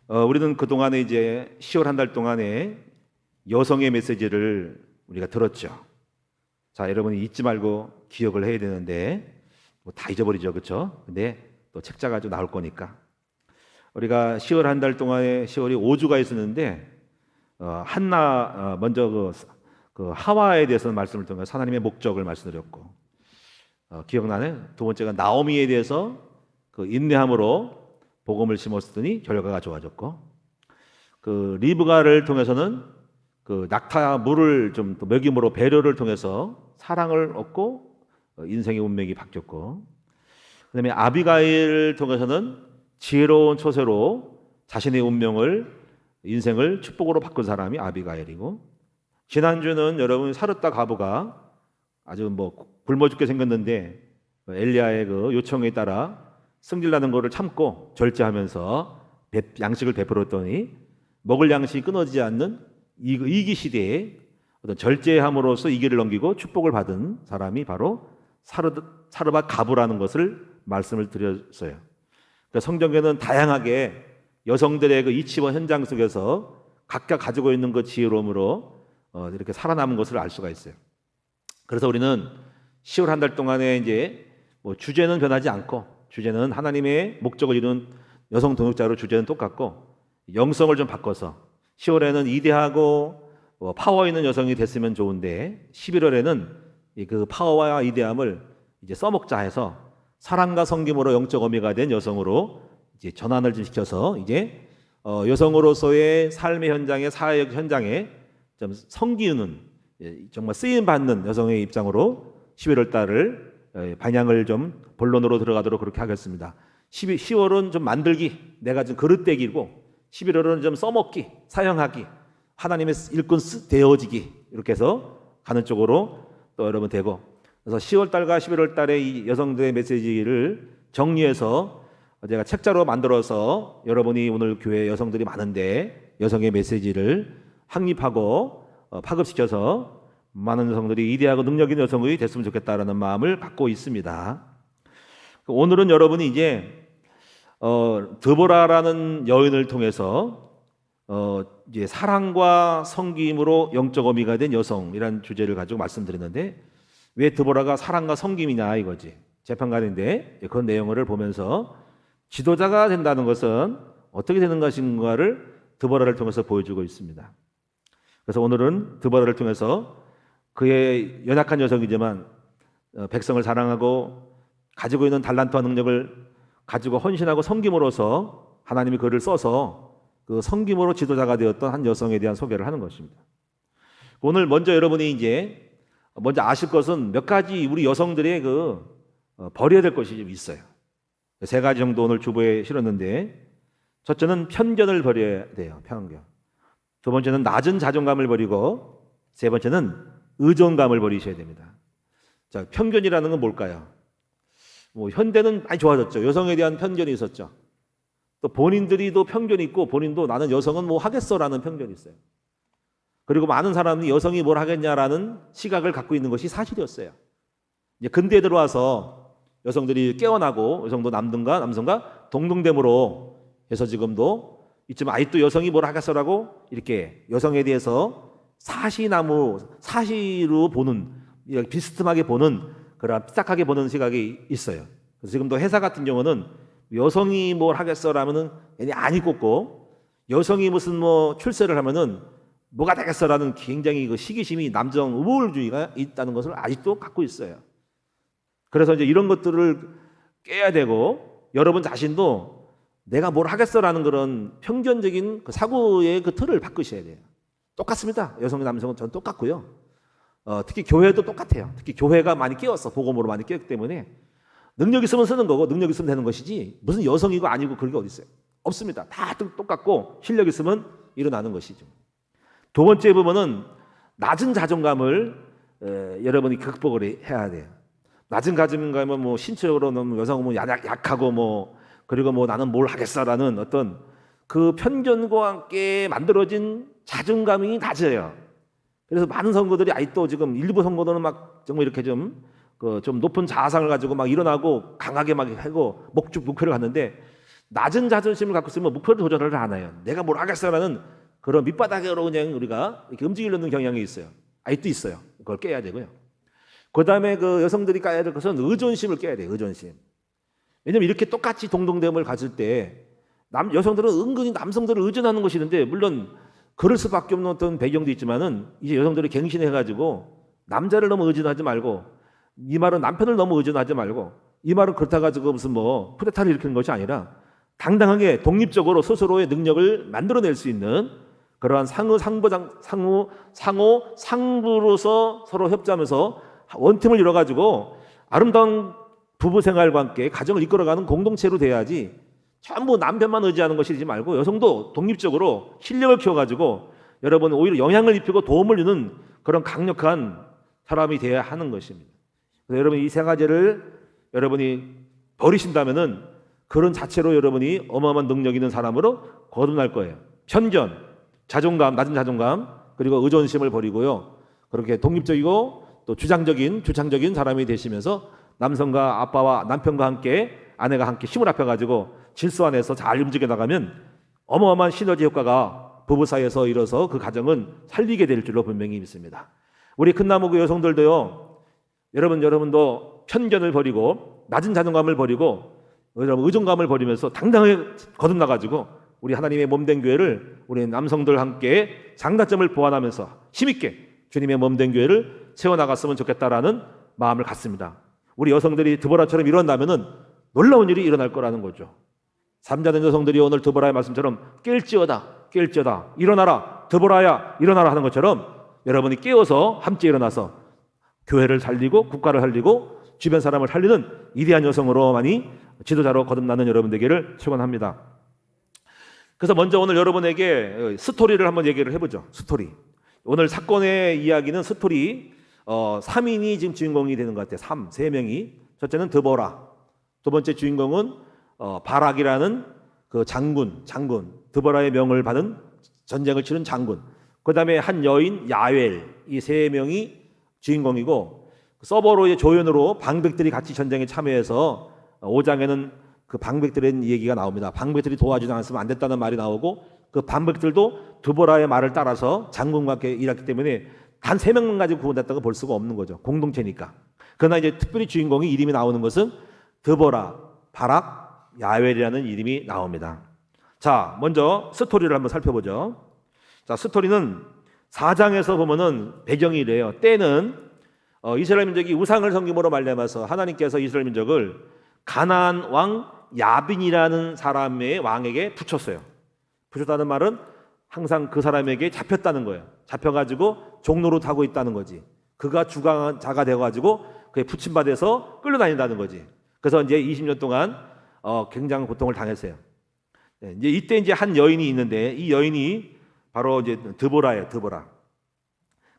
우리는 그동안에 이제 10월 한 달 동안에 여성의 메시지를 우리가 들었죠. 자, 여러분이 잊지 말고 기억을 해야 되는데 뭐 다 잊어버리죠, 그렇죠? 근데 또 책자 가지고 나올 거니까 우리가 10월 한 달 동안에 10월이 5주가 있었는데 먼저 그 하와에 대해서 말씀을 통해서 하나님의 목적을 말씀드렸고 기억나네? 두 번째가 나오미에 대해서 그 인내함으로 복음을 심었으니 결과가 좋아졌고 그 리브가를 통해서는 그 낙타 물을 좀 먹임으로 배려를 통해서 사랑을 얻고 인생의 운명이 바뀌었고 그다음에 아비가일을 통해서는 지혜로운 처세로 자신의 인생을 축복으로 바꾼 사람이 아비가일이고 지난주는 여러분 사르타 과부가 아주 뭐 굶어 죽게 생겼는데 엘리야의 그 요청에 따라 승질나는 것을 참고 절제하면서 양식을 베풀었더니 먹을 양식이 끊어지지 않는 이기 시대에 어떤 절제함으로써 이 길을 넘기고 축복을 받은 사람이 바로 사르밧 가부라는 것을 말씀을 드렸어요. 그러니까 성경에는 다양하게 여성들의 그 이치원 현장 속에서 각각 가지고 있는 그 지혜로움으로 이렇게 살아남은 것을 알 수가 있어요. 그래서 우리는 10월 한 달 동안에 이제 뭐 주제는 변하지 않고 주제는 하나님의 목적을 이룬 여성 동역자로 주제는 똑같고 영성을 좀 바꿔서 10월에는 이대하고 파워 있는 여성이 됐으면 좋은데 11월에는 그 파워와 이대함을 이제 써먹자 해서 사랑과 섬김으로 영적 어미가 된 여성으로 이제 전환을 좀 시켜서 이제 여성으로서의 삶의 현장에 사회적 현장에 좀 섬기는 정말 쓰임 받는 여성의 입장으로 11월 달을 방향을 좀 본론으로 들어가도록 그렇게 하겠습니다. 10월은 좀 만들기, 내가 좀 그릇되기고 11월은 좀 써먹기, 사용하기, 하나님의 일꾼 되어지기 이렇게 해서 가는 쪽으로 또 여러분 되고 그래서 10월 달과 11월 달에 이 여성들의 메시지를 정리해서 제가 책자로 만들어서 여러분이 오늘 교회 여성들이 많은데 여성의 메시지를 확립하고 파급시켜서 많은 여성들이 이대하고 능력 있는 여성이 됐으면 좋겠다라는 마음을 갖고 있습니다. 오늘은 여러분이 이제 드보라라는 여인을 통해서 이제 사랑과 섬김으로 영적 어미가 된 여성이라는 주제를 가지고 말씀드렸는데 왜 드보라가 사랑과 섬김이냐 이거지. 재판관인데 그런 내용을 보면서 지도자가 된다는 것은 어떻게 되는 것인가를 드보라를 통해서 보여주고 있습니다. 그래서 오늘은 드보라를 통해서 그의 연약한 여성이지만 백성을 사랑하고 가지고 있는 달란트와 능력을 가지고 헌신하고 섬김으로써 하나님이 그를 써서 그 섬김으로 지도자가 되었던 한 여성에 대한 소개를 하는 것입니다. 오늘 먼저 여러분이 이제 먼저 아실 것은 몇 가지 우리 여성들의 버려야 될 것이 좀 있어요. 세 가지 정도 오늘 주보에 실었는데 첫째는 편견을 버려야 돼요. 편견. 두 번째는 낮은 자존감을 버리고 세 번째는 의존감을 버리셔야 됩니다. 자, 편견이라는 건 뭘까요? 뭐 현대는 많이 좋아졌죠. 여성에 대한 편견이 있었죠. 또 본인들이 또 편견이 있고 본인도 나는 여성은 뭐 하겠어라는 편견이 있어요. 그리고 많은 사람이 여성이 뭘 하겠냐라는 시각을 갖고 있는 것이 사실이었어요. 이제 근대에 들어와서 여성들이 깨어나고 여성도 남성과 동등됨으로 해서 지금도 있지만 아직도 여성이 뭘 하겠어라고 이렇게 여성에 대해서 사시로 보는 비스듬하게 보는 그런 삐딱하게 보는 시각이 있어요. 그래서 지금도 회사 같은 경우는 여성이 뭘 하겠어라면은 안이 꽂고 여성이 무슨 뭐 출세를 하면은 뭐가 되겠어라는 굉장히 그 시기심이 남성 우월주의가 있다는 것을 아직도 갖고 있어요. 그래서 이제 이런 것들을 깨야 되고 여러분 자신도 내가 뭘 하겠어라는 그런 편견적인 그 사고의 그 틀을 바꾸셔야 돼요. 똑같습니다. 여성, 남성은 전 똑같고요. 특히 교회도 똑같아요. 특히 교회가 많이 깨웠어. 복음으로 많이 깨웠기 때문에 능력 있으면 쓰는 거고 능력 있으면 되는 것이지 무슨 여성이고 아니고 그런 게 어디 있어요? 없습니다. 다 똑같고 실력 있으면 일어나는 것이죠. 두 번째 부분은 낮은 자존감을 여러분이 극복을 해야 돼요. 낮은 자존감은 뭐 신체적으로 너무 여성은 약하고 뭐 그리고 뭐 나는 뭘 하겠어라는 어떤 그 편견과 함께 만들어진 자존감이 낮아요. 그래서 많은 선거들이 아직도 지금 일부 선거들은 막 정말 이렇게 좀 높은 자아상을 가지고 막 일어나고 강하게 막 하고 목표를 갖는데 낮은 자존심을 갖고 있으면 목표를 도전을 안 해요. 내가 뭘 하겠어라는 그런 밑바닥으로 그냥 우리가 이렇게 움직이려는 경향이 있어요. 아직도 있어요. 그걸 깨야 되고요. 그 다음에 그 여성들이 깨야 될 것은 의존심을 깨야 돼요. 의존심. 왜냐면 이렇게 똑같이 동등됨을 가질 때 여성들은 은근히 남성들을 의존하는 것이 있는데, 물론 그럴 수밖에 없는 어떤 배경도 있지만은 이제 여성들이 갱신해가지고 남자를 너무 의존하지 말고, 이 말은 남편을 너무 의존하지 말고, 이 말은 그렇다 가지고 무슨 뭐 쿠데타를 일으키는 것이 아니라 당당하게 독립적으로 스스로의 능력을 만들어낼 수 있는 그러한 상부로서 서로 협조하면서 원팀을 이뤄가지고 아름다운 부부 생활과 함께 가정을 이끌어가는 공동체로 돼야지, 전부 남편만 의지하는 것이지 말고 여성도 독립적으로 실력을 키워가지고 여러분 오히려 영향을 입히고 도움을 주는 그런 강력한 사람이 돼야 하는 것입니다. 그래서 여러분 이 세 가지를 여러분이 버리신다면은 그런 자체로 여러분이 어마어마한 능력 있는 사람으로 거듭날 거예요. 편견, 자존감, 낮은 자존감, 그리고 의존심을 버리고요. 그렇게 독립적이고 또 주창적인 사람이 되시면서 남성과 아빠와 남편과 함께, 아내가 함께 힘을 합해가지고 질서 안에서 잘 움직여 나가면 어마어마한 시너지 효과가 부부 사이에서 일어서 그 가정은 살리게 될 줄로 분명히 믿습니다. 우리 큰나무구 여성들도요, 여러분도 편견을 버리고 낮은 자존감을 버리고 여러분 의존감을 버리면서 당당하게 거듭나가지고 우리 하나님의 몸된 교회를 우리 남성들 함께 장단점을 보완하면서 힘있게 주님의 몸된 교회를 세워나갔으면 좋겠다라는 마음을 갖습니다. 우리 여성들이 드보라처럼 일어나면은 놀라운 일이 일어날 거라는 거죠. 잠자는 여성들이 오늘 드보라의 말씀처럼 깰지어다 일어나라, 드보라야 일어나라 하는 것처럼 여러분이 깨어서 함께 일어나서 교회를 살리고 국가를 살리고 주변 사람을 살리는 위대한 여성으로 많이 지도자로 거듭나는 여러분 되기를 축원합니다. 그래서 먼저 오늘 여러분에게 스토리를 한번 얘기를 해보죠. 스토리. 오늘 사건의 이야기는 스토리 3인이 지금 주인공이 되는 것 같아요. 3명이. 첫째는 드보라. 두 번째 주인공은 바락이라는 그 장군, 드보라의 명을 받은 전쟁을 치른 장군. 그 다음에 한 여인 야웰, 이 세 명이 주인공이고, 서버로의 조연으로 방백들이 같이 전쟁에 참여해서 5장에는 그 방백들의 얘기가 나옵니다. 방백들이 도와주지 않았으면 안 됐다는 말이 나오고, 그 방백들도 드보라의 말을 따라서 장군과 함께 일했기 때문에 단 3명만 가지고 구원됐다고 볼 수가 없는 거죠. 공동체니까. 그러나 이제 특별히 주인공이 이름이 나오는 것은 드보라, 바락, 야웰이라는 이름이 나옵니다. 자, 먼저 스토리를 한번 살펴보죠. 자, 스토리는 4장에서 보면은 배경이 이래요. 때는 이스라엘 민족이 우상을 섬김으로 말미암아서 하나님께서 이스라엘 민족을 가나안 왕 야빈이라는 사람의 왕에게 붙였어요. 붙였다는 말은 항상 그 사람에게 잡혔다는 거예요. 잡혀가지고 종로로 타고 있다는 거지. 그가 주강자가 되어가지고 그에 붙임받아서 끌려다닌다는 거지. 그래서 이제 20년 동안 굉장한 고통을 당했어요. 이제 이때 이제 한 여인이 있는데 이 여인이 바로 이제 드보라예요. 드보라.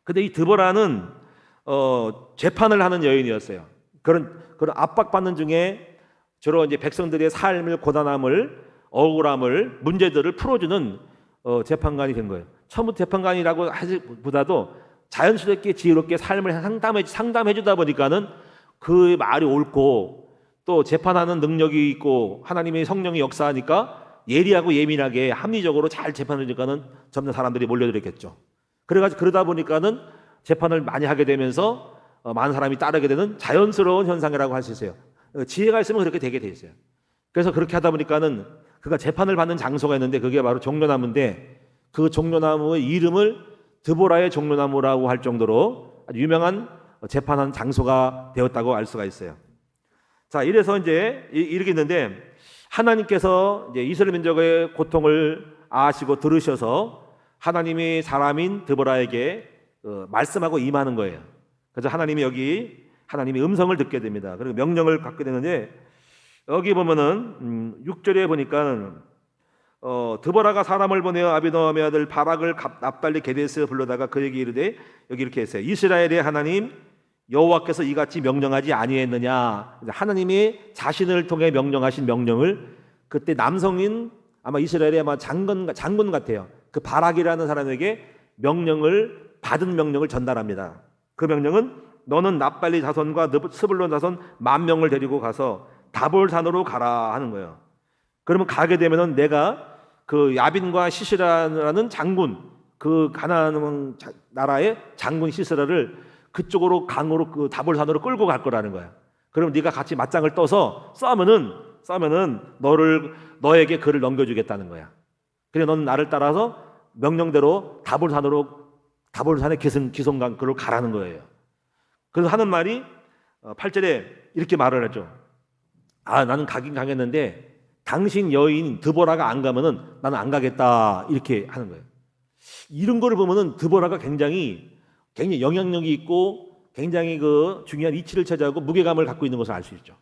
근데 이 드보라는 재판을 하는 여인이었어요. 그런 압박받는 중에 주로 이제 백성들의 삶을, 고단함을, 억울함을, 문제들을 풀어주는 재판관이 된 거예요. 처음부터 재판관이라고 하기보다도 자연스럽게 지혜롭게 삶을 상담해 주다 보니까는 그 말이 옳고 또 재판하는 능력이 있고 하나님의 성령이 역사하니까 예리하고 예민하게 합리적으로 잘 재판을 하니까는 점점 사람들이 몰려들었겠죠. 그래가지고 그러다 보니까는 재판을 많이 하게 되면서 많은 사람이 따르게 되는 자연스러운 현상이라고 할 수 있어요. 지혜가 있으면 그렇게 되게 돼 있어요. 그래서 그렇게 하다 보니까는 그가 재판을 받는 장소가 있는데 그게 바로 종려나무인데 그 종려나무의 이름을 드보라의 종려나무라고 할 정도로 아주 유명한 재판한 장소가 되었다고 알 수가 있어요. 자, 이래서 이제 이렇게 있는데 하나님께서 이제 이스라엘 민족의 고통을 아시고 들으셔서 하나님의 사람인 드보라에게 말씀하고 임하는 거예요. 그래서 하나님이 여기 하나님의 음성을 듣게 됩니다. 그리고 명령을 갖게 되는데 여기 보면은 6절에 보니까 드보라가 사람을 보내어 아비노함의 아들 바락을 납달리 게데스에 불러다가 그에게 이르되 여기 이렇게 했어요. 이스라엘의 하나님 여호와께서 이같이 명령하지 아니했느냐. 하나님이 자신을 통해 명령하신 명령을 그때 남성인 아마 이스라엘의 아마 장군 같아요. 그 바락이라는 사람에게 받은 명령을 전달합니다. 그 명령은 너는 납달리 자손과 스불론 자손 10,000명을 데리고 가서 다볼산으로 가라 하는 거예요. 그러면 가게 되면은 내가 그 야빈과 시스라라는 장군, 그 가나안 나라의 장군 시스라를 그쪽으로 강으로 그 다볼산으로 끌고 갈 거라는 거야. 그럼 네가 같이 맞짱을 떠서 싸우면은 너에게 그를 넘겨주겠다는 거야. 그래 너는 나를 따라서 명령대로 다볼산의 기슭강 그로 가라는 거예요. 그래서 하는 말이 8절에 이렇게 말을 하죠. 나는 가긴 가겠는데 당신 여인 드보라가 안 가면은 나는 안 가겠다, 이렇게 하는 거예요. 이런 거를 보면은 드보라가 굉장히 영향력이 있고 굉장히 그 중요한 이치를 차지하고 무게감을 갖고 있는 것을 알 수 있죠.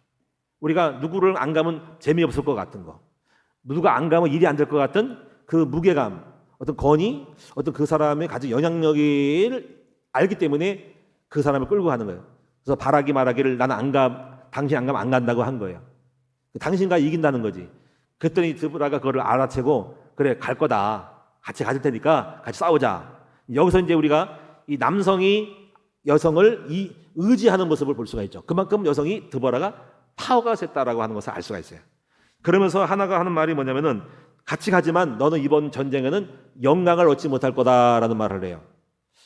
우리가 누구를 안 가면 재미없을 것 같은 거, 누가 안 가면 일이 안 될 것 같은 그 무게감, 어떤 권위, 어떤 그 사람의 가진 영향력을 알기 때문에 그 사람을 끌고 가는 거예요. 그래서 바라기 말하기를 나는 안 가, 당신 안 가면 안 간다고 한 거예요. 당신과 이긴다는 거지. 그랬더니 드보라가 그거를 알아채고 그래 갈 거다, 같이 가질 테니까 같이 싸우자. 여기서 이제 우리가 이 남성이 여성을 의지하는 모습을 볼 수가 있죠. 그만큼 여성이 드보라가 파워가 셌다라고 하는 것을 알 수가 있어요. 그러면서 하나가 하는 말이 뭐냐면은 같이 가지만 너는 이번 전쟁에는 영광을 얻지 못할 거다라는 말을 해요.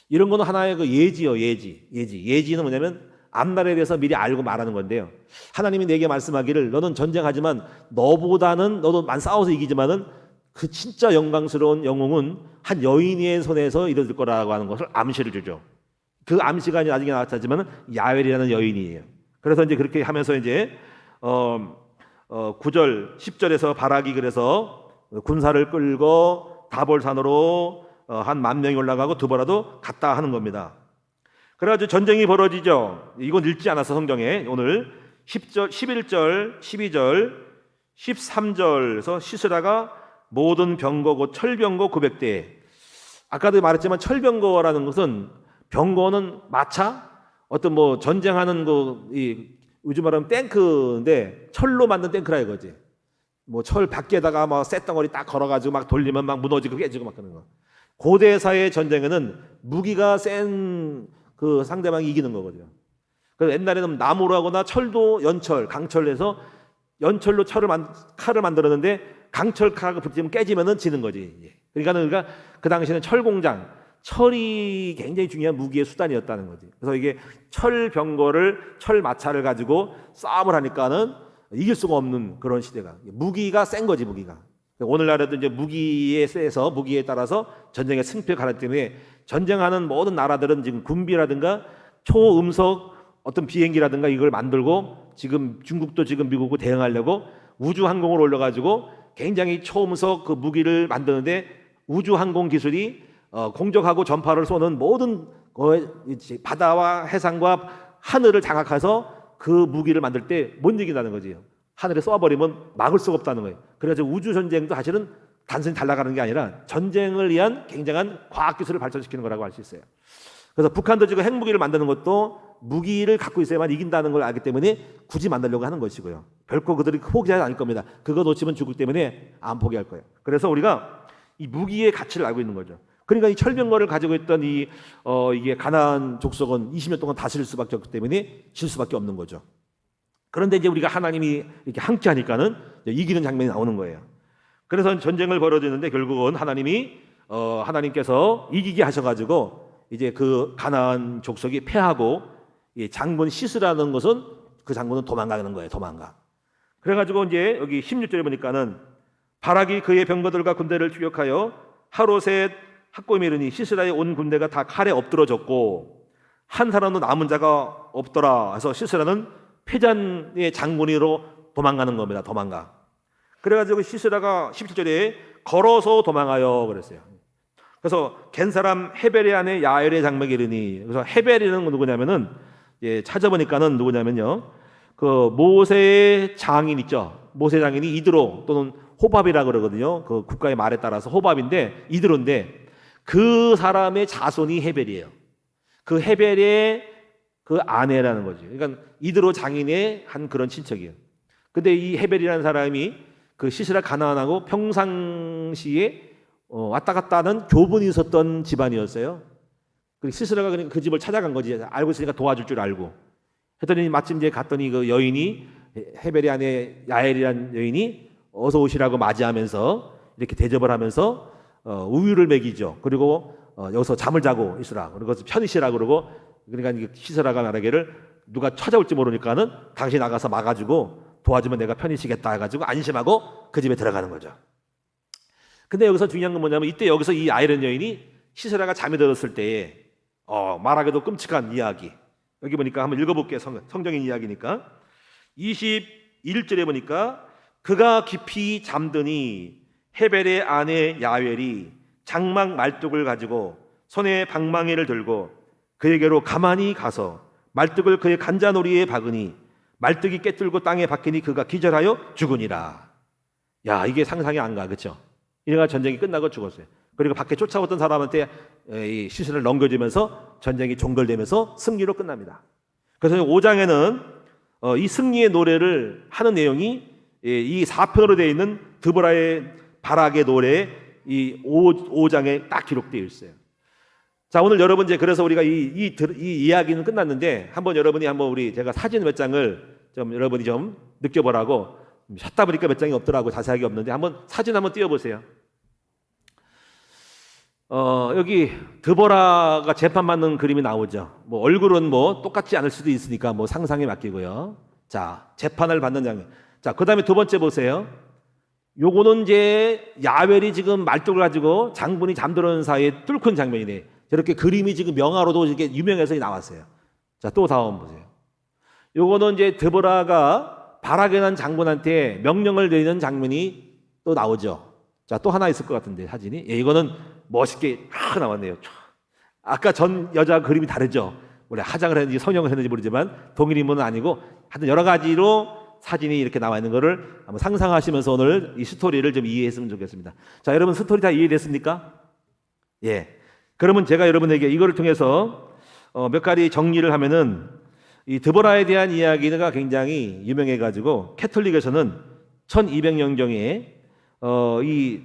이런 거는 하나의 그 예지요, 예지는 뭐냐면 앞날에 대해서 미리 알고 말하는 건데요. 하나님이 내게 말씀하기를 너는 전쟁하지만 너도 싸워서 이기지만은 그 진짜 영광스러운 영웅은 한 여인의 손에서 이루어질 거라고 하는 것을 암시를 주죠. 그 암시가 나중에 나타나지만은 야웰이라는 여인이에요. 그래서 이제 그렇게 하면서 이제 9절, 10절에서 바락이 그래서 군사를 끌고 다볼산으로 한 10,000명이 올라가고 드보라도 갔다 하는 겁니다. 그래가지고 전쟁이 벌어지죠. 이건 읽지 않아서 성경에 오늘 10절, 11절, 12절, 13절에서 시스라가 모든 병거 곧 철병거 900대. 아까도 말했지만 철병거라는 것은 병거는 마차, 어떤 뭐 전쟁하는 요즘 말하면 탱크인데 철로 만든 탱크라 이거지. 뭐 철 밖에다가 막 쇳덩어리 딱 걸어가지고 막 돌리면 막 무너지고 깨지고 막 그런 거. 고대사의 전쟁에는 무기가 센 그 상대방이 이기는 거거든요. 그래서 옛날에는 나무로 하거나 철도 강철해서 연철로 칼을 만들었는데 강철 칼을 붙이면 깨지면은 지는 거지. 그러니까 그 당시에는 철공장, 철이 굉장히 중요한 무기의 수단이었다는 거지. 그래서 이게 철 마차를 가지고 싸움을 하니까는 이길 수가 없는 그런 시대가. 무기가 센 거지, 무기가. 오늘날에도 이제 무기에 따라서 전쟁의 승패가 가르기 때문에 전쟁하는 모든 나라들은 지금 군비라든가 초음속 어떤 비행기라든가 이걸 만들고 지금 중국도 지금 미국을 대응하려고 우주항공을 올려가지고 굉장히 초음속 그 무기를 만드는데 우주항공 기술이 공적하고 전파를 쏘는 모든 바다와 해상과 하늘을 장악해서 그 무기를 만들 때 못 이긴다는 거지. 하늘에 쏘아버리면 막을 수가 없다는 거예요. 그래서 우주 전쟁도 사실은 단순히 달라가는 게 아니라 전쟁을 위한 굉장한 과학기술을 발전시키는 거라고 할 수 있어요. 그래서 북한도 지금 핵무기를 만드는 것도 무기를 갖고 있어야만 이긴다는 걸 알기 때문에 굳이 만들려고 하는 것이고요. 결코 그들이 포기하지 않을 겁니다. 그거 놓치면 죽을 때문에 안 포기할 거예요. 그래서 우리가 이 무기의 가치를 알고 있는 거죠. 그러니까 이 철병거를 가지고 있던 이게 가나안 족속은 20년 동안 다스릴 수밖에 없기 때문에 질 수밖에 없는 거죠. 그런데 이제 우리가 하나님이 이렇게 함께 하니까는 이기는 장면이 나오는 거예요. 그래서 전쟁을 벌어지는데 결국은 하나님께서 이기게 하셔가지고 이제 그 가나안 족속이 패하고 장군 시스라는 것은 그 장군은 도망가는 거예요. 도망가. 그래가지고 이제 여기 16절에 보니까는 바락이 그의 병거들과 군대를 추격하여 하롯셋 학고임에 이르니 시스라의 온 군대가 다 칼에 엎드러졌고 한 사람도 남은 자가 없더라. 그래서 시스라는 패잔의 장군으로 도망가는 겁니다. 도망가. 그래가지고 시스라가 17절에 걸어서 도망하여 그랬어요. 그래서 겐 사람 헤벨의 아내 야엘의 장막에 이르니, 그래서 헤벨이는 누구냐면은 찾아보니까는 누구냐면요, 그 모세의 장인 있죠. 모세 장인이 이드로 또는 호밥이라 그러거든요. 그 국가의 말에 따라서 호밥인데 이드로인데 그 사람의 자손이 헤벨이에요. 그 헤벨의 그 아내라는 거죠. 그러니까 이드로 장인의 한 그런 친척이에요. 근데 이 헤벨이라는 사람이 그 시스라 가나안하고 평상시에 왔다 갔다 하는 교분이 있었던 집안이었어요. 그리고 시스라가 그러니까 그 집을 찾아간 거지. 알고 있으니까 도와줄 줄 알고. 했더니 마침 이제 갔더니 그 여인이 헤벨의 아내 야엘이라는 여인이 어서 오시라고 맞이하면서 이렇게 대접을 하면서 우유를 먹이죠. 그리고 여기서 잠을 자고 있으라. 그리고 편히 쉬라 그러고, 그러니까 시세라가 말하기를 누가 찾아올지 모르니까는 당신이 나가서 막아주고 도와주면 내가 편히 쉬겠다 해가지고 안심하고 그 집에 들어가는 거죠. 근데 여기서 중요한 건 뭐냐면 이때 여기서 이 아이런 여인이 시세라가 잠이 들었을 때에 말하기도 끔찍한 이야기, 여기 보니까 한번 읽어볼게요. 성경인 이야기니까 21절에 보니까 그가 깊이 잠드니 헤벨의 아내 야웰이 장막 말뚝을 가지고 손에 방망이를 들고 그에게로 가만히 가서 말뚝을 그의 간자놀이에 박으니 말뚝이 깨뚫고 땅에 박히니 그가 기절하여 죽으니라. 야, 이게 상상이 안 가, 그렇죠? 이래가 전쟁이 끝나고 죽었어요. 그리고 밖에 쫓아오던 사람한테 이 시신을 넘겨주면서 전쟁이 종결되면서 승리로 끝납니다. 그래서 5장에는 이 승리의 노래를 하는 내용이 이 4편으로 되어 있는 드보라의 바락의 노래 이 5장에 딱 기록되어 있어요. 자, 오늘 여러분 이제 그래서 우리가 이 이야기는 끝났는데 한번 여러분이 우리 제가 사진 몇 장을 좀 여러분이 좀 느껴보라고 찾다 보니까 몇 장이 없더라고, 자세하게 없는데 한번 사진 한번 띄워보세요. 여기 드보라가 재판받는 그림이 나오죠. 뭐 얼굴은 뭐 똑같지 않을 수도 있으니까 뭐 상상에 맡기고요. 자, 재판을 받는 장면. 자, 그 다음에 두 번째 보세요. 요거는 이제 야웰이 지금 말뚝을 가지고 장군이 잠들어있는 사이에 뚫고 장면이네. 저렇게 그림이 지금 명화로도 이렇게 유명해서 나왔어요. 자, 또 다음 보세요. 요거는 이제 드보라가 바락에 난 장군한테 명령을 내리는 장면이 또 나오죠. 자, 또 하나 있을 것 같은데 사진이. 예, 이거는 멋있게 나왔네요. 아까 전 여자 그림이 다르죠. 원래 화장을 했는지 성형을 했는지 모르지만 동일인물은 아니고 하여튼 여러 가지로 사진이 이렇게 나와 있는 거를 한번 상상하시면서 오늘 이 스토리를 좀 이해했으면 좋겠습니다. 자, 여러분 스토리 다 이해됐습니까? 예. 그러면 제가 여러분에게 이거를 통해서 몇 가지 정리를 하면은 이 드보라에 대한 이야기가 굉장히 유명해가지고 캐톨릭에서는 1200년경에 이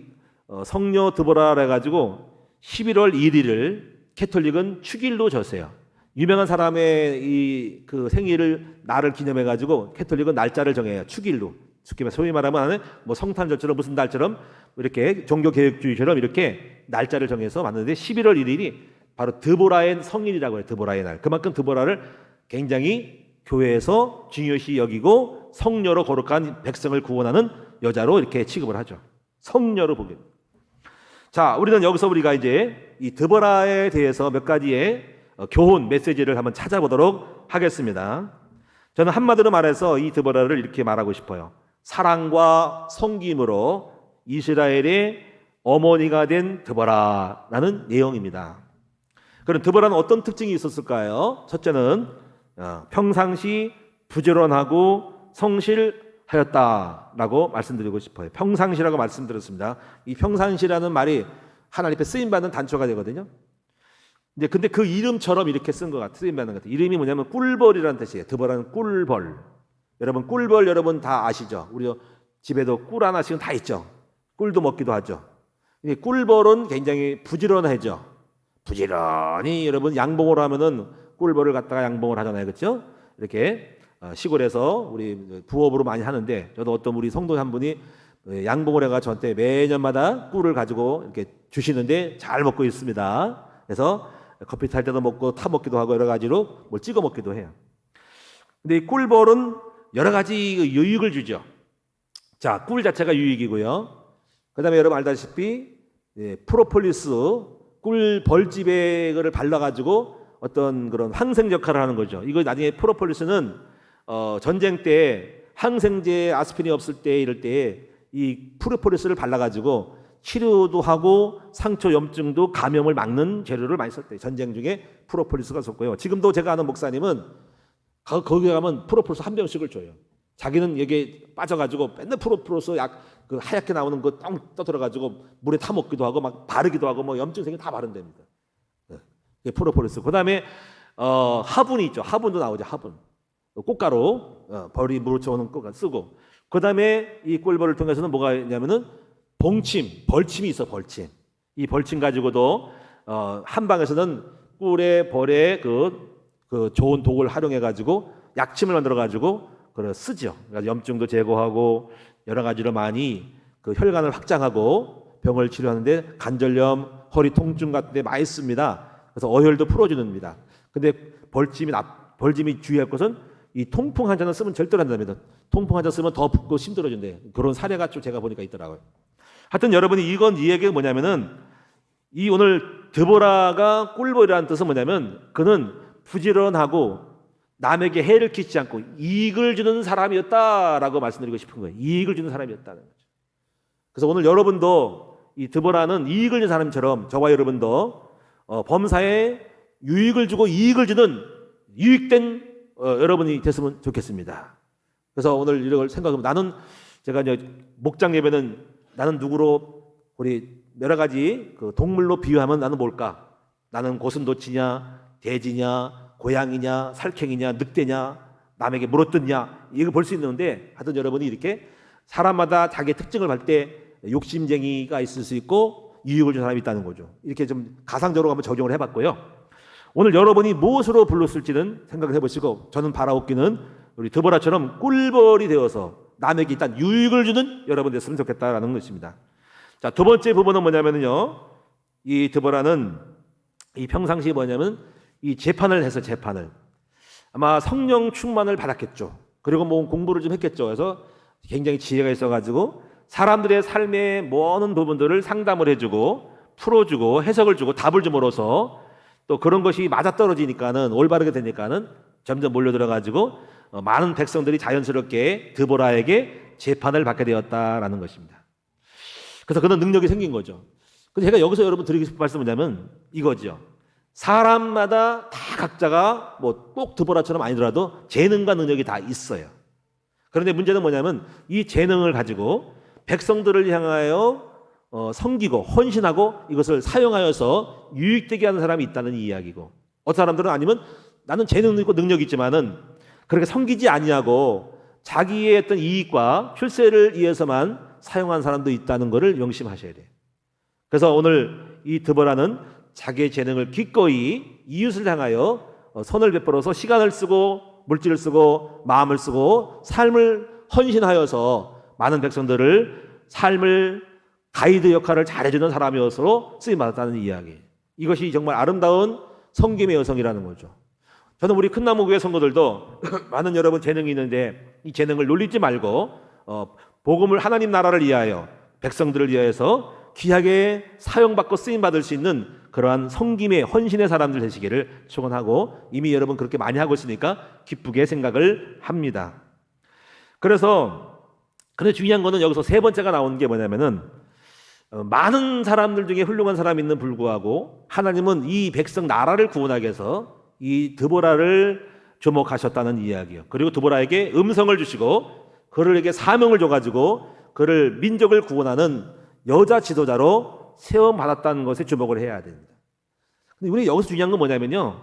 성녀 드보라라 해가지고 11월 1일을 캐톨릭은 축일로 졌어요. 유명한 사람의 이 그 생일을 날을 기념해가지고 캐톨릭은 날짜를 정해요. 축일로. 소위 말하면 뭐 성탄절처럼 무슨 날처럼 이렇게 종교개혁주의처럼 이렇게 날짜를 정해서 만드는데 11월 1일이 바로 드보라의 성일이라고 해요. 드보라의 날. 그만큼 드보라를 굉장히 교회에서 중요시 여기고 성녀로 거룩한 백성을 구원하는 여자로 이렇게 취급을 하죠. 성녀로 보게. 자, 우리는 여기서 우리가 이제 이 드보라에 대해서 몇 가지의 교훈 메시지를 한번 찾아보도록 하겠습니다. 저는 한마디로 말해서 이 드보라를 이렇게 말하고 싶어요. 사랑과 섬김으로 이스라엘의 어머니가 된 드보라라는 내용입니다. 그럼 드보라는 어떤 특징이 있었을까요? 첫째는 평상시 부지런하고 성실하였다라고 말씀드리고 싶어요. 평상시라고 말씀드렸습니다. 이 평상시라는 말이 하나님 앞에 쓰임받는 단초가 되거든요. 근데 그 이름처럼 이렇게 쓴 것 같아요. 쓰임받는 것 같아요. 이름이 뭐냐면 꿀벌이라는 뜻이에요. 드보라는 꿀벌. 여러분 꿀벌 여러분 다 아시죠? 우리 집에도 꿀 하나씩은 다 있죠. 꿀도 먹기도 하죠. 꿀벌은 굉장히 부지런하죠. 부지런히 여러분 양봉을 하면은 꿀벌을 갖다가 양봉을 하잖아요. 그렇죠? 이렇게 시골에서 우리 부업으로 많이 하는데 저도 어떤 우리 성도 한 분이 양봉을 해가 저한테 매년마다 꿀을 가지고 이렇게 주시는데 잘 먹고 있습니다. 그래서 커피 탈 때도 먹고 타 먹기도 하고 여러 가지로 뭘 찍어 먹기도 해요. 근데 이 꿀벌은 여러 가지 유익을 주죠. 자, 꿀 자체가 유익이고요. 그 다음에 여러분 알다시피 프로폴리스 꿀 벌집에 그를 발라가지고 어떤 그런 항생 역할을 하는 거죠. 이거 나중에 프로폴리스는 전쟁 때 항생제 아스피린이 없을 때 이럴 때 이 프로폴리스를 발라가지고 치료도 하고 상처 염증도 감염을 막는 재료를 많이 썼대요. 전쟁 중에 프로폴리스가 썼고요. 지금도 제가 아는 목사님은 거기 가면 프로폴리스 한 병씩을 줘요. 자기는 여기에 빠져가지고 맨날 프로폴리스 약 그 하얗게 나오는 거 똥 떠들어가지고 물에 타 먹기도 하고 막 바르기도 하고 뭐 염증 생기면 다 바른답니다. 네. 프로폴리스. 그 다음에 화분이 있죠. 화분도 나오죠. 화분. 꽃가루 벌이 물어쳐오는 꽃가루 쓰고. 그 다음에 이 꿀벌을 통해서는 뭐가 있냐면은 벌침이 있어. 벌침. 이 벌침 가지고도 한방에서는 꿀의 벌의 그 좋은 독을 활용해 가지고 약침을 만들어 가지고 그걸 쓰죠. 그러니까 염증도 제거하고 여러 가지로 많이 그 혈관을 확장하고 병을 치료하는데 관절염, 허리 통증 같은 데 많이 씁니다. 그래서 어혈도 풀어주는입니다. 근데 벌짐이 주의할 것은 이 통풍 환자는 쓰면 절대로 안 됩니다. 통풍 환자 쓰면 더 붓고 힘들어진대. 그런 사례가 좀 제가 보니까 있더라고요. 하여튼 여러분이 이 얘기가 뭐냐면은 이 오늘 드보라가 꿀벌이라는 뜻은 뭐냐면 그는 부지런하고 남에게 해를 끼치지 않고 이익을 주는 사람이었다라고 말씀드리고 싶은 거예요. 이익을 주는 사람이었다는 거죠. 그래서 오늘 여러분도 이 드보라는 이익을 주는 사람처럼 저와 여러분도 범사에 유익을 주고 이익을 주는 유익된 여러분이 됐으면 좋겠습니다. 그래서 오늘 이걸 생각하면 나는 제가 이제 목장 예배는 나는 누구로 우리 여러 가지 그 동물로 비유하면 나는 뭘까? 나는 고슴도치냐, 돼지냐, 고양이냐, 살쾡이냐, 늑대냐, 남에게 물어뜯냐 이걸 볼 수 있는데 하여튼 여러분이 이렇게 사람마다 자기의 특징을 볼 때 욕심쟁이가 있을 수 있고 유익을 주는 사람이 있다는 거죠. 이렇게 좀 가상적으로 한번 적용을 해봤고요. 오늘 여러분이 무엇으로 불렀을지는 생각을 해보시고 저는 바라옵기는 우리 드보라처럼 꿀벌이 되어서 남에게 일단 유익을 주는 여러분 됐으면 좋겠다라는 것입니다. 자, 두 번째 부분은 뭐냐면요. 이 드보라는 이 평상시에 뭐냐면 이 재판을 해서 재판을 아마 성령 충만을 받았겠죠. 그리고 뭐 공부를 좀 했겠죠. 그래서 굉장히 지혜가 있어가지고 사람들의 삶의 모든 부분들을 상담을 해주고 풀어주고 해석을 주고 답을 줌으로써 또 그런 것이 맞아떨어지니까는 올바르게 되니까는 점점 몰려들어가지고 많은 백성들이 자연스럽게 드보라에게 재판을 받게 되었다라는 것입니다. 그래서 그런 능력이 생긴 거죠. 근데 제가 여기서 여러분 드리고 싶은 말씀은 뭐냐면 이거죠. 사람마다 다 각자가 뭐 꼭 드보라처럼 아니더라도 재능과 능력이 다 있어요. 그런데 문제는 뭐냐면 이 재능을 가지고 백성들을 향하여 섬기고 헌신하고 이것을 사용하여서 유익되게 하는 사람이 있다는 이야기고 어떤 사람들은 아니면 나는 재능 있고 능력이 있지만은 그렇게 섬기지 아니하고 자기의 어떤 이익과 출세를 위해서만 사용한 사람도 있다는 것을 명심하셔야 돼요. 그래서 오늘 이 드보라는 자기의 재능을 기꺼이 이웃을 향하여 선을 베풀어서 시간을 쓰고 물질을 쓰고 마음을 쓰고 삶을 헌신하여서 많은 백성들을 삶을 가이드 역할을 잘해주는 사람이어서 쓰임받았다는 이야기. 이것이 정말 아름다운 섬김의 여성이라는 거죠. 저는 우리 큰나무교회 성도들도 많은 여러분 재능이 있는데 이 재능을 놀리지 말고 복음을 하나님 나라를 위하여 백성들을 위하여서 귀하게 사용받고 쓰임받을 수 있는 그러한 섬김의 헌신의 사람들 되시기를 축원하고 이미 여러분 그렇게 많이 하고 있으니까 기쁘게 생각을 합니다. 근데 중요한 거는 여기서 세 번째가 나오는 게 뭐냐면은 많은 사람들 중에 훌륭한 사람이 있는 불구하고 하나님은 이 백성 나라를 구원하기 위해서 이 드보라를 주목하셨다는 이야기예요. 그리고 드보라에게 음성을 주시고 그들에게 사명을 줘가지고 그를 민족을 구원하는 여자 지도자로 세움받았다는 것에 주목을 해야 됩니다. 근데 우리 여기서 중요한 건 뭐냐면요.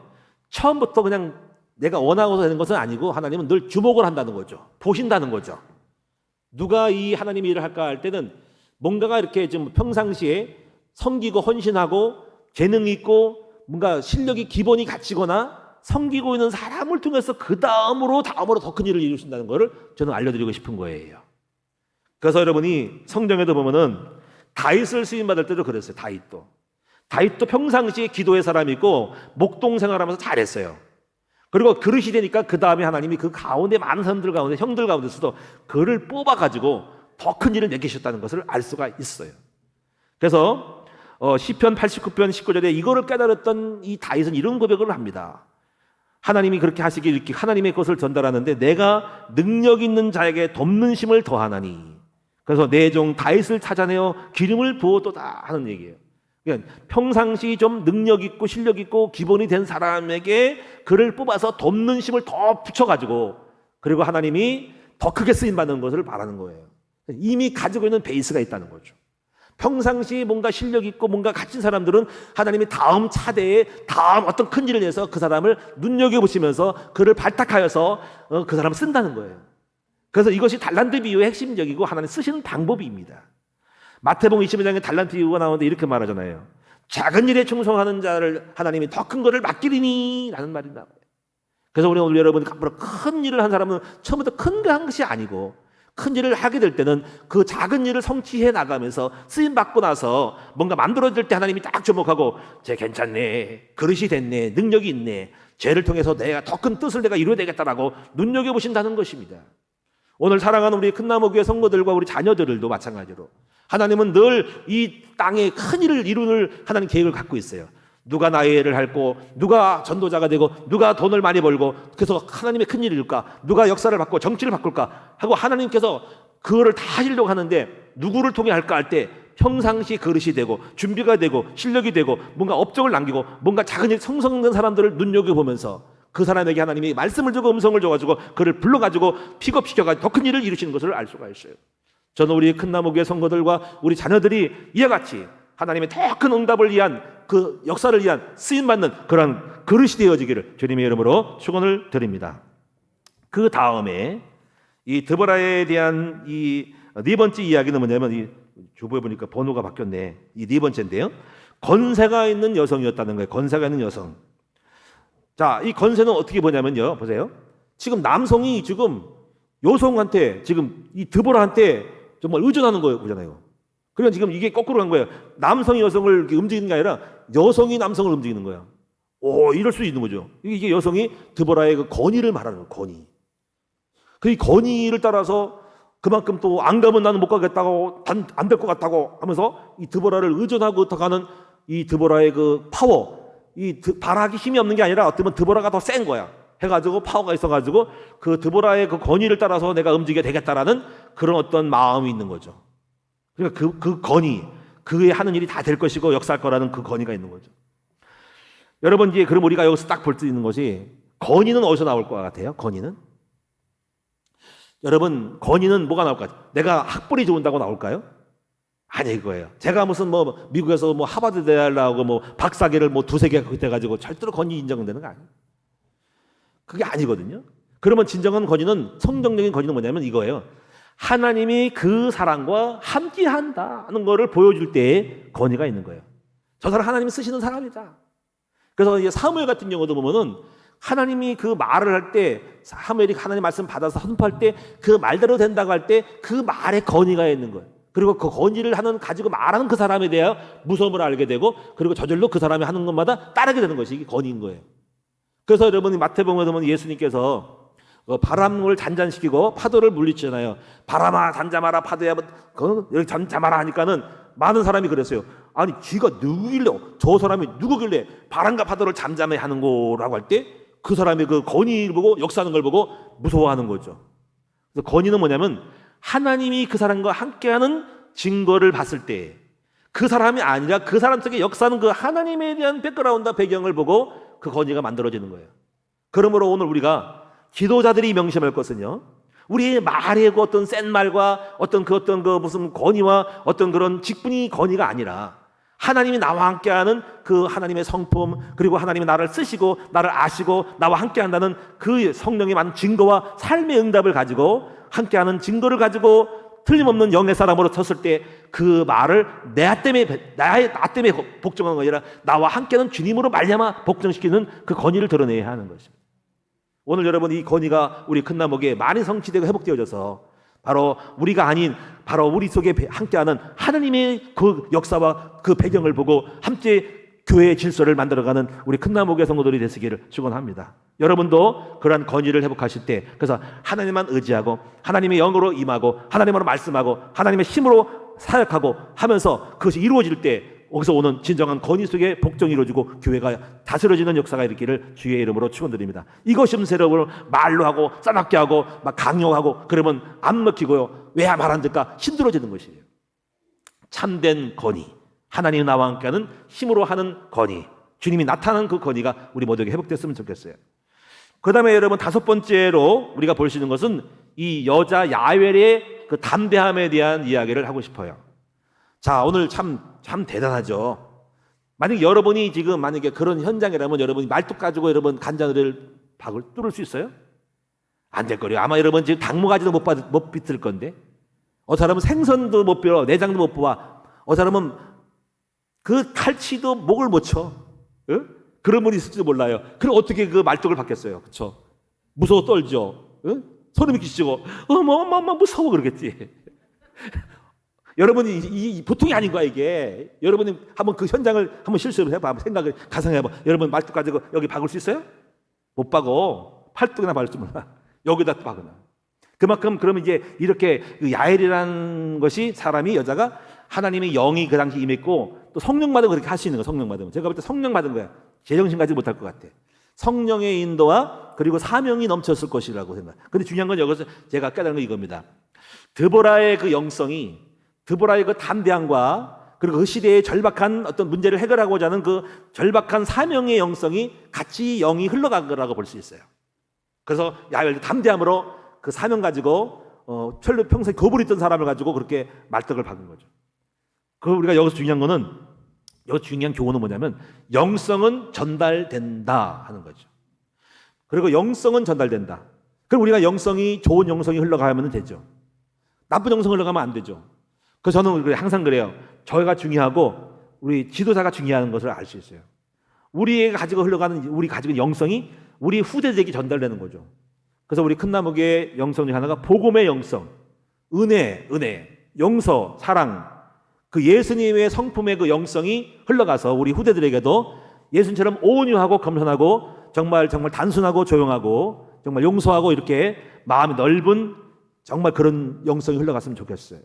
처음부터 그냥 내가 원하고서 되는 것은 아니고 하나님은 늘 주목을 한다는 거죠. 보신다는 거죠. 누가 이 하나님의 일을 할까 할 때는 뭔가가 이렇게 좀 평상시에 섬기고 헌신하고 재능 있고 뭔가 실력이 기본이 갖추거나 섬기고 있는 사람을 통해서 그 다음으로 더 큰 일을 이루신다는 것을 저는 알려드리고 싶은 거예요. 그래서 여러분이 성경에도 보면은 다윗을 쓰임받을 때도 그랬어요. 다윗도 평상시에 기도의 사람이고 목동 생활하면서 잘했어요. 그리고 그릇이 되니까 그 다음에 하나님이 그 가운데 많은 사람들 가운데 형들 가운데서도 그를 뽑아가지고 더 큰 일을 내기셨다는 것을 알 수가 있어요. 그래서 시편 89편 19절에 이거를 깨달았던 이 다윗은 이런 고백을 합니다. 하나님이 그렇게 하시길 이렇게 하나님의 것을 전달하는데 내가 능력 있는 자에게 돕는 힘을 더하나니 그래서 내 종 다윗을 찾아내어 기름을 부어도다 하는 얘기예요. 그러니까 평상시 좀 능력 있고 실력 있고 기본이 된 사람에게 그를 뽑아서 돕는 힘을 더 붙여가지고 그리고 하나님이 더 크게 쓰임받는 것을 바라는 거예요. 이미 가지고 있는 베이스가 있다는 거죠. 평상시 뭔가 실력 있고 뭔가 갖춘 사람들은 하나님이 다음 차대에 다음 어떤 큰 일을 위해서 그 사람을 눈여겨보시면서 그를 발탁하여서 그 사람을 쓴다는 거예요. 그래서 이것이 달란트 비유의 핵심적이고 하나님 쓰시는 방법입니다. 마태복음 25장에 달란트 비유가 나오는데 이렇게 말하잖아요. 작은 일에 충성하는 자를 하나님이 더 큰 것을 맡기리니 라는 말이 나와요. 그래서 우리 오늘 여러분 앞으로 큰 일을 한 사람은 처음부터 큰 거 한 것이 아니고 큰 일을 하게 될 때는 그 작은 일을 성취해 나가면서 쓰임 받고 나서 뭔가 만들어질 때 하나님이 딱 주목하고 쟤 괜찮네, 그릇이 됐네, 능력이 있네, 쟤를 통해서 내가 더 큰 뜻을 내가 이루어야 되겠다라고 눈여겨보신다는 것입니다. 오늘 사랑하는 우리 큰나무교회 성도들과 우리 자녀들도 마찬가지로 하나님은 늘 이 땅에 큰 일을 이루는 하나님 계획을 갖고 있어요. 누가 나의 일을 할고, 누가 전도자가 되고, 누가 돈을 많이 벌고, 그래서 하나님의 큰 일을 이룰까, 누가 역사를 바꾸고 정치를 바꿀까 하고 하나님께서 그거를 다 하시려고 하는데 누구를 통해 할까 할 때 평상시 그릇이 되고 준비가 되고 실력이 되고 뭔가 업적을 남기고 뭔가 작은 일 성성된 사람들을 눈여겨보면서 그 사람에게 하나님이 말씀을 주고 음성을 줘가지고 그를 불러가지고 픽업시켜가지고 더 큰 일을 이루시는 것을 알 수가 있어요. 저는 우리 큰나무교회 성도들과 우리 자녀들이 이와 같이 하나님의 더 큰 응답을 위한 그 역사를 위한 쓰임받는 그런 그릇이 되어지기를 주님의 이름으로 축원을 드립니다. 그 다음에 이 드보라에 대한 이 네 번째 이야기는 뭐냐면, 이 주보에 보니까 번호가 바뀌었네. 이 네 번째인데요, 건세가 있는 여성이었다는 거예요. 건세가 있는 여성. 자, 이 건세는 어떻게 보냐면요, 보세요. 지금 남성이 지금 여성한테, 지금 이 드보라한테 정말 의존하는 거잖아요. 그러니까 지금 이게 거꾸로 간 거예요. 남성이 여성을 이렇게 움직이는 게 아니라 여성이 남성을 움직이는 거야. 오, 이럴 수 있는 거죠. 이게 여성이 드보라의 그 건의를 말하는 거예요. 건의. 그 건의를 따라서 그만큼 또 안 가면 나는 못 가겠다고, 안 될 것 같다고 하면서 이 드보라를 의존하고 가는 이 드보라의 그 파워, 이 바락이 힘이 없는 게 아니라 어쩌면 드보라가 더 센 거야. 해가지고 파워가 있어가지고 그 드보라의 그 건의를 따라서 내가 움직여야 되겠다라는 그런 어떤 마음이 있는 거죠. 그러니까 그 건의, 그의 하는 일이 다 될 것이고 역사할 거라는 그 건의가 있는 거죠. 여러분, 이제 그럼 우리가 여기서 딱 볼 수 있는 것이, 건의는 어디서 나올 것 같아요? 건의는? 여러분, 건의는 뭐가 나올까요? 내가 학벌이 좋은다고 나올까요? 아니, 이거예요. 제가 무슨 뭐 미국에서 뭐 하버드 대학을 뭐 박사계를 뭐 두세 개 돼가지고 절대로 건의 인정되는 거 아니에요. 그게 아니거든요. 그러면 진정한 건의는, 성경적인 건의는 뭐냐면 이거예요. 하나님이 그 사람과 함께 한다는 것을 보여줄 때에 건의가 있는 거예요. 저 사람 하나님이 쓰시는 사람이다. 그래서 이제 사무엘 같은 경우도 보면은 하나님이 그 말을 할 때, 사무엘이 하나님 말씀 받아서 선포할 때 그 말대로 된다고 할 때 그 말에 건의가 있는 거예요. 그리고 그 건의를 가지고 말하는 그 사람에 대하여 무서움을 알게 되고, 그리고 저절로 그 사람이 하는 것마다 따르게 되는 것이 이게 건의인 거예요. 그래서 여러분이 마태복음에 보면 예수님께서 바람을 잔잔시키고 파도를 물리치잖아요. 바람아 잠잠하라, 파도야 여기 잠잠하라 하니까는 많은 사람이 그랬어요. 아니, 쥐가 누구길래, 저 사람이 누구길래 바람과 파도를 잠잠해 하는 거라고 할 때 그 사람이 그 건의를 보고 역사하는 걸 보고 무서워하는 거죠. 그래서 건의는 뭐냐면 하나님이 그 사람과 함께하는 증거를 봤을 때, 그 사람이 아니라 그 사람 속에 역사하는 그 하나님에 대한 백그라운드, 배경을 보고 그 건의가 만들어지는 거예요. 그러므로 오늘 우리가 기도자들이 명심할 것은요, 우리의 말의 그 어떤 센 말과 어떤 그 무슨 건의와 어떤 그런 직분이 건의가 아니라 하나님이 나와 함께하는 그 하나님의 성품, 그리고 하나님이 나를 쓰시고 나를 아시고 나와 함께한다는 그 성령의 많은 증거와 삶의 응답을 가지고 함께하는 증거를 가지고 틀림없는 영의 사람으로 섰을 때 그 말을 나 때문에 복종하는 거 아니라 나와 함께하는 주님으로 말미암아 복종시키는 그 건의를 드러내야 하는 것입니다. 오늘 여러분, 이 건의가 우리 큰나무교회에 많이 성취되고 회복되어져서 바로 우리가 아닌, 바로 우리 속에 함께하는 하나님의 그 역사와 그 배경을 보고 함께 교회의 질서를 만들어가는 우리 큰나무교회 성도들이 되시기를 축원합니다. 여러분도 그러한 건의를 회복하실 때, 그래서 하나님만 의지하고 하나님의 영으로 임하고 하나님으로 말씀하고 하나님의 힘으로 사역하고 하면서 그것이 이루어질 때, 거기서 오는 진정한 건의 속에 복종이 이루어지고 교회가 다스려지는 역사가 있기를 주의 이름으로 축원드립니다. 이것이 음세력을 말로 하고 싸납게 하고 막 강요하고 그러면 안 먹히고요, 왜 말 안 듣까 힘들어지는 것이에요. 참된 건의, 하나님 나와 함께하는 힘으로 하는 건의, 주님이 나타나는 그 건의가 우리 모두에게 회복됐으면 좋겠어요. 그 다음에 여러분, 다섯 번째로 우리가 볼 수 있는 것은 이 여자 야웰의 그 담대함에 대한 이야기를 하고 싶어요. 자, 오늘 참 대단하죠. 만약에 여러분이 지금 만약에 그런 현장이라면 여러분이 말뚝 가지고 여러분 간장을 박을 뚫을 수 있어요? 안 될 거예요. 아마 여러분 지금 당모가지도 못 비틀 건데, 사람은 생선도 못 빌어, 내장도 못 뽑아, 사람은 그 칼치도 목을 못 쳐. 어? 그런 분이 있을지도 몰라요. 그럼 어떻게 그 말뚝을 박겠어요? 그렇죠? 무서워 떨죠. 어? 소름이 끼치고 어머 무서워 그러겠지. 여러분이 이 보통이 아닌 거야 이게. 여러분이 한번 그 현장을 한번 실습을 해봐. 한번 생각을 가상해봐. 여러분 말뚝 가지고 여기 박을 수 있어요? 못 박어. 팔뚝이나 박을 줄 몰라. 여기다 박으나. 그만큼 그러면 이제 이렇게 그 야엘이라는 것이 사람이 여자가 하나님의 영이 그 당시 임했고 또 성령 받으면 그렇게 할 수 있는 거야. 성령 받으면. 제가 볼 때 성령 받은 거야. 제정신 가지 못할 것 같아. 성령의 인도와 그리고 사명이 넘쳤을 것이라고 생각. 근데 중요한 건 여기서 제가 깨달은 건 이겁니다. 드보라의 그 영성이, 드보라의 그 담대함과 그리고 그 시대의 절박한 어떤 문제를 해결하고자 하는 그 절박한 사명의 영성이 같이 영이 흘러간 거라고 볼 수 있어요. 그래서 야엘도 담대함으로 그 사명 가지고 철로 평생 거부를 있던 사람을 가지고 그렇게 말떡을 박은 거죠. 그 우리가 여기서 중요한 거는, 여기 중요한 교훈은 뭐냐면 영성은 전달된다 하는 거죠. 그리고 영성은 전달된다. 그럼 우리가 영성이 좋은 영성이 흘러가면 되죠. 나쁜 영성이 흘러가면 안 되죠. 그래서 저는 항상 그래요. 저희가 중요하고 우리 지도자가 중요한 것을 알 수 있어요. 우리가 가지고 흘러가는 우리 가지고 영성이 우리 후대들에게 전달되는 거죠. 그래서 우리 큰나무교의 영성 중 하나가 복음의 영성, 은혜, 용서, 사랑, 그 예수님의 성품의 그 영성이 흘러가서 우리 후대들에게도 예수님처럼 온유하고 겸손하고 정말 단순하고 조용하고 정말 용서하고 이렇게 마음이 넓은 정말 그런 영성이 흘러갔으면 좋겠어요.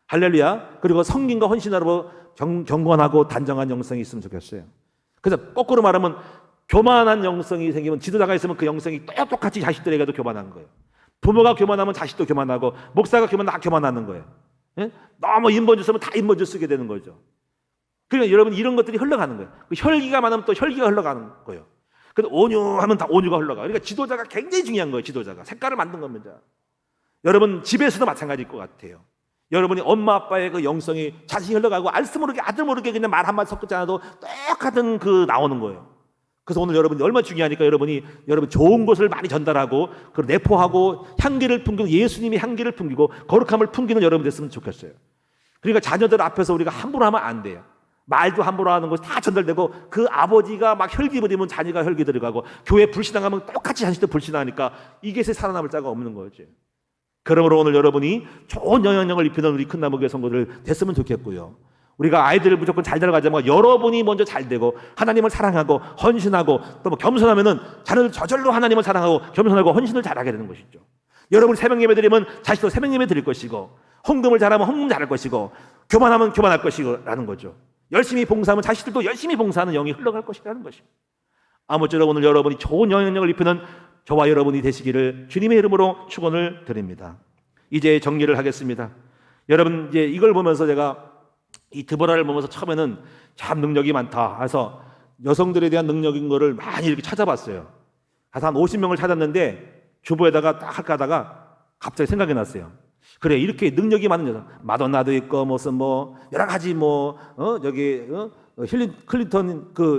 할렐루야. 그리고 성김과 헌신하로 경건하고 단정한 영성이 있으면 좋겠어요. 그래서 거꾸로 말하면 교만한 영성이 생기면 지도자가 있으면 그 영성이 똑같이 자식들에게도 교만한 거예요. 부모가 교만하면 자식도 교만하고 목사가 교만하면 다 교만하는 거예요. 예? 너무 인본주 쓰면 다 인본주 쓰게 되는 거죠. 그러니까 여러분 이런 것들이 흘러가는 거예요. 그 혈기가 많으면 또 혈기가 흘러가는 거예요. 그래서 온유하면 다 온유가 흘러가. 그러니까 지도자가 굉장히 중요한 거예요. 지도자가 색깔을 만든 겁니다. 여러분 집에서도 마찬가지일 것 같아요. 여러분이 엄마 아빠의 그 영성이 자식이 흘러가고 알수 모르게 아들 모르게 그냥 말 한마디 섞지 않아도 똑같은 그 나오는 거예요. 그래서 오늘 여러분이 얼마나 중요하니까 여러분 좋은 것을 많이 전달하고 그 내포하고 향기를 풍기는 예수님이 향기를 풍기고 거룩함을 풍기는 여러분 됐으면 좋겠어요. 그러니까 자녀들 앞에서 우리가 함부로 하면 안 돼요. 말도 함부로 하는 것이 다 전달되고 그 아버지가 막 혈기 부리면 자녀가 혈기 들어가고 교회 불신앙하면 똑같이 자식도 불신앙하니까 이게 살아남을 자가 없는 거죠. 그러므로 오늘 여러분이 좋은 영향력을 입히는 우리 큰나무교회 성도들 됐으면 좋겠고요. 우리가 아이들을 무조건 잘 데려가자면 여러분이 먼저 잘 되고 하나님을 사랑하고 헌신하고 또 뭐 겸손하면은 자녀들 저절로 하나님을 사랑하고 겸손하고 헌신을 잘하게 되는 것이죠. 여러분 새벽 예배 드리면 자식도 새벽 예배 드릴 것이고 헌금을 잘하면 헌금 잘할 것이고 교만하면 교만할 것이라는 거죠. 열심히 봉사하면 자식들도 열심히 봉사하는 영이 흘러갈 것이라는 것이죠. 아무쪼록 오늘 여러분이 좋은 영향력을 입히는 저와 여러분이 되시기를 주님의 이름으로 축원을 드립니다. 이제 정리를 하겠습니다. 여러분 이제 이걸 보면서 제가 이 드보라를 보면서 처음에는 참 능력이 많다 해서 여성들에 대한 능력인 거를 많이 이렇게 찾아봤어요. 가서 한 50명을 찾았는데 주보에다가 딱 할까 하다가 갑자기 생각이 났어요. 그래 이렇게 능력이 많은 여성 마돈나도 있고 무슨 뭐 여러 가지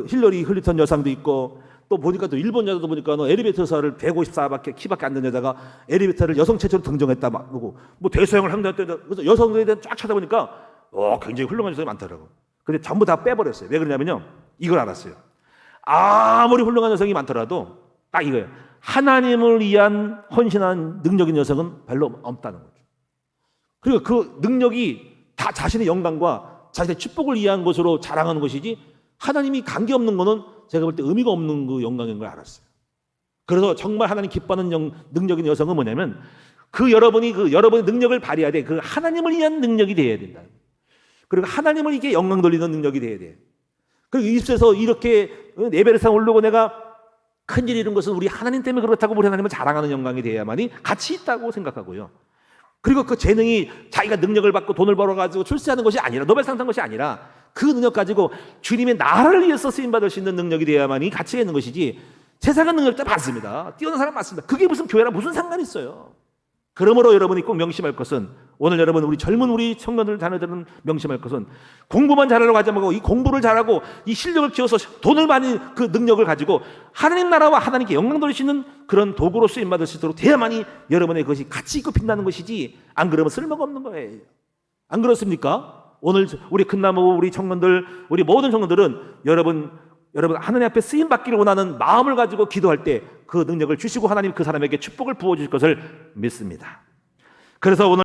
힐러리 클린턴 여성도 있고 또 보니까 또 일본 여자도 보니까 엘리베이터사를 154밖에 키밖에 안 되는 여자가 엘리베이터를 여성 최초로 등정했다 막 보고 뭐 대소형을 한다했다. 그래서 여성들에 대한 쫙 찾아보니까 굉장히 훌륭한 여성이 많더라고. 근데 전부 다 빼버렸어요. 왜 그러냐면요. 이걸 알았어요. 아무리 훌륭한 여성이 많더라도 딱 이거예요. 하나님을 위한 헌신한 능력인 여성은 별로 없다는 거죠. 그리고 그 능력이 다 자신의 영광과 자신의 축복을 위한 것으로 자랑하는 것이지 하나님이 관계없는 거는 제가 볼 때 의미가 없는 그 영광인 걸 알았어요. 그래서 정말 하나님 기뻐하는 능력인 여성은 뭐냐면 여러분의 능력을 발휘해야 돼. 그 하나님을 위한 능력이 돼야 된다. 그리고 하나님을 이게 영광 돌리는 능력이 돼야 돼. 그리고 입술에서 이렇게 에베레스산 오르고 내가 큰일 이룬 것은 우리 하나님 때문에 그렇다고 우리 하나님을 자랑하는 영광이 돼야만이 가치 있다고 생각하고요. 그리고 그 재능이 자기가 능력을 받고 돈을 벌어가지고 출세하는 것이 아니라 노벨상 탄 것이 아니라 그 능력 가지고 주님의 나라를 위해서 쓰임받을 수 있는 능력이 돼야만이 가치가 있는 것이지 세상은 능력 다 많습니다. 뛰어난 사람 많습니다. 그게 무슨 교회랑 무슨 상관이 있어요. 그러므로 여러분이 꼭 명심할 것은 오늘 여러분 우리 젊은 우리 청년들 자녀들은 명심할 것은 공부만 잘하려고 하지 말고 이 공부를 잘하고 이 실력을 키워서 돈을 많이 그 능력을 가지고 하나님 나라와 하나님께 영광 돌리시는 그런 도구로 쓰임받을 수 있도록 돼야만이 여러분의 그것이 가치 있고 빛나는 것이지 안 그러면 쓸모가 없는 거예요. 안 그렇습니까? 오늘 우리 큰나무 우리 청년들 우리 모든 청년들은 여러분 여러분 하나님 앞에 쓰임 받기를 원하는 마음을 가지고 기도할 때 그 능력을 주시고 하나님 그 사람에게 축복을 부어 주실 것을 믿습니다. 그래서 오늘